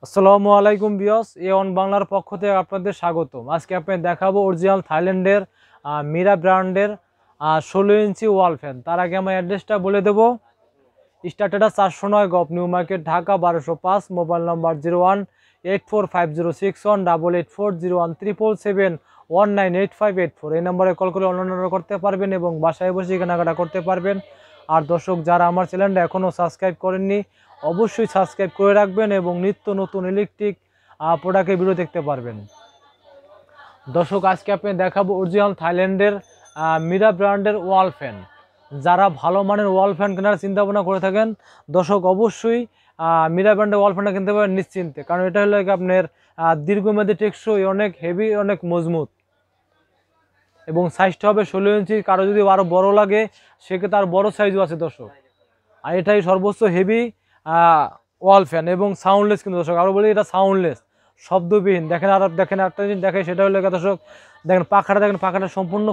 আসসালামু আলাইকুম বিয়স এ1 বাংলার পক্ষ থেকে আপনাদের স্বাগতম। আজকে আপনাদের দেখাবো অরিজিনাল থাইল্যান্ডের মিরা ব্র্যান্ডের 16 ইঞ্চি ওয়াল ফ্যান। তার আগে আমার অ্যাড্রেসটা বলে দেবো। স্টার্টেডা 409 গপ new market Dhaka 1205, mobile number 0184506188401377 এই নাম্বারে কল করে অনলাইন অর্ডার করতে পারবেন এবং বাসায় বসে কেনাকাটা করতে পারবেন। আর দর্শক যারা আমার চ্যানেলটা এখনও সাবস্ক্রাইব করেননি অবশ্যই সাবস্ক্রাইব করে রাখবেন এবং নিত্য নতুন ইলেকট্রিক প্রোডাক্টের ভিডিও দেখতে পারবেন। দর্শক আজকে আপনি দেখাবো অরিজিনাল থাইল্যান্ডের মিরা ব্র্যান্ডের ওয়াল ফ্যান। যারা ভালো মানের ওয়াল ফ্যান কেনার চিন্তা ভাবনা করে থাকেন দর্শক অবশ্যই মিরা ব্র্যান্ডের ওয়াল ফ্যানটা কিনতে পারেন নিশ্চিন্তে, কারণ এটা হলো আপনার দীর্ঘমেয়াদী টেকসই, অনেক হেভি, অনেক মজবুত এবং সাইজটা হবে 16 ইঞ্চি। কারো যদি আরও বড় লাগে সেক্ষেত্রে আর বড় সাইজও আছে দর্শক। আর এটাই সর্বোচ্চ হেভি ওয়াল ফ্যান এবং সাউন্ডলেস কিন্তু দর্শক। আরও বলি এটা সাউন্ডলেস, শব্দবিহীন। দেখেন আর দেখেন একটা জিনিস দেখেন, সেটা হলো দর্শক দেখেন পাখাটা, দেখেন পাখাটা সম্পূর্ণ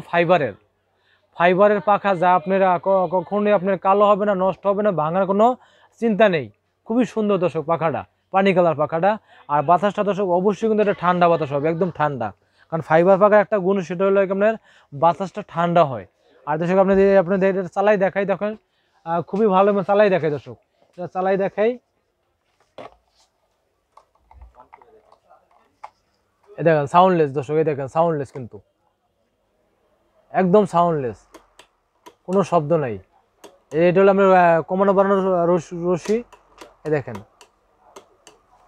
ফাইবারের পাখা, যা আপনার কখনোই আপনার কালো হবে না, নষ্ট হবে না, ভাঙার কোনো চিন্তা নেই। খুবই সুন্দর দর্শক পাখাটা, পানি কালার পাখাটা। আর বাতাসটা দর্শক অবশ্যই কিন্তু এটা ঠান্ডা বাতাস হবে, একদম ঠান্ডা। কারণ ফাইবার পাখার একটা গুণ সেটা হলো আপনার বাতাসটা ঠান্ডা হয়। আর দর্শক আপনাদের চালাই দেখাই, দেখেন খুবই ভালো চালাই দেখাই দর্শক, চালাই দেখাই। এই দেখেন সাউন্ডলেস দর্শক, এই দেখেন সাউন্ডলেস, কিন্তু একদম সাউন্ডলেস, কোনো শব্দ নাই। এটা হলো আমরা কমানো বানানোর রশি, এই দেখেন।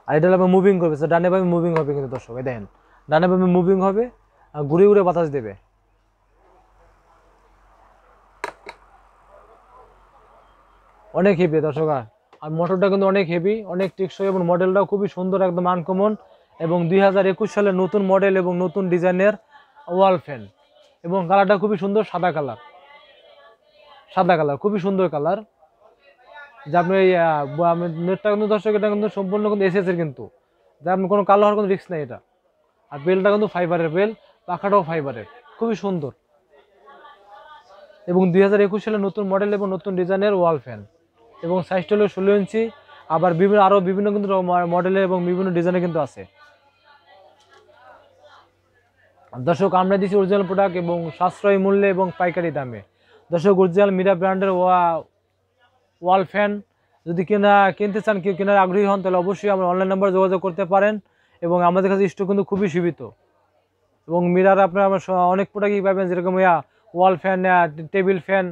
আর এটা হলো আমরা মুভিং করবে, ডানে বামে মুভিং হবে কিন্তু দর্শক, এই দেখেন ডানে বামে মুভিং হবে, ঘুরে ঘুরে বাতাস দেবে। অনেক হেভি দর্শক। আর মোটরটা কিন্তু অনেক হেভি, অনেক টেকসই এবং মডেলটাও খুবই সুন্দর, একদম আনকমন এবং 2021 সালের নতুন মডেল এবং নতুন ডিজাইনের ওয়াল ফ্যান। এবং কালারটা খুবই সুন্দর, সাদা কালার খুবই সুন্দর কালার। যে আপনি এই নেটটা কিন্তু দর্শক এটা কিন্তু সম্পূর্ণ কিন্তু এসএসের, কিন্তু যা আপনি কোনো কালো হওয়ার কোনো রিস্ক নেই এটা। আর বেলটা কিন্তু ফাইবারের বেল, পাখাটাও ফাইবারের, খুবই সুন্দর এবং 2021 সালের নতুন মডেল এবং নতুন ডিজাইনের ওয়াল ফ্যান এবং সাইজটা হলো 16 ইঞ্চি। আবার আরও বিভিন্ন কিন্তু মডেলের এবং বিভিন্ন ডিজাইনের কিন্তু আছে। দর্শক আমরা দিচ্ছি অরিজিনাল প্রোডাক্ট এবং সাশ্রয়ী মূল্যে এবং পাইকারি দামে। দর্শক অরিজিনাল মিরা ব্র্যান্ডের ওয়াল ফ্যান যদি কিনতে চান, কেউ কেনার আগ্রহী হন, তাহলে অবশ্যই আমার অনলাইন নাম্বার যোগাযোগ করতে পারেন এবং আমাদের কাছে স্টক কিন্তু খুবই সীমিত। এবং মিরার আপনার আমার অনেক প্রোডাক্টই পাবেন, যেরকম ওয়াল ফ্যান, টেবিল ফ্যান,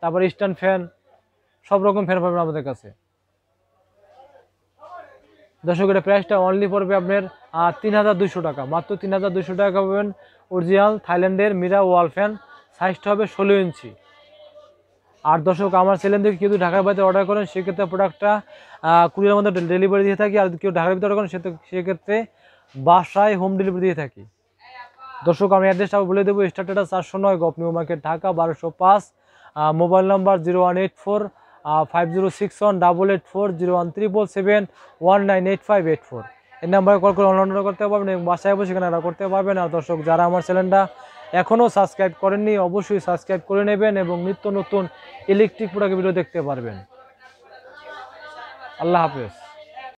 তারপর স্ট্যান্ড ফ্যান, সব রকম ফ্যান পাবেন আমাদের কাছে। দর্শক এটা প্রাইসটা অনলি পড়বে আপনার 3200 টাকা, মাত্র 3200 টাকা পাবেন অরিজিনাল থাইল্যান্ডের মিরা ওয়াল ফ্যান। সাইজটা হবে 16 ইঞ্চি। আর দর্শক আমার চ্যানেল থেকে কেউ ঢাকার বাইরে অর্ডার করেন সেক্ষেত্রে প্রোডাক্টটা কুরিয়ার মধ্যে ডেলিভারি দিয়ে থাকি। আর কেউ ঢাকার ভিতরে অর্ডার করেন সেক্ষেত্রে বাসায় হোম ডেলিভারি দিয়ে থাকি। দর্শক আমি অ্যাড্রেসটা বলে দেবো। স্টার্টেডা 409 গপ new market Dhaka 1205, mobile number 018450844177 এই নাম্বারে কল করে অনলাইন অর্ডার করতে পারবেন এবং বাসায় বসে কেনাকাটা করতে পারবেন। আর দর্শক যারা আমার চ্যানেলটা এখনও সাবস্ক্রাইব করেননি অবশ্যই সাবস্ক্রাইব করে নেবেন এবং নিত্য নতুন ইলেকট্রিক প্রোডাক্টের ভিডিও দেখতে পারবেন। আল্লাহ হাফেজ।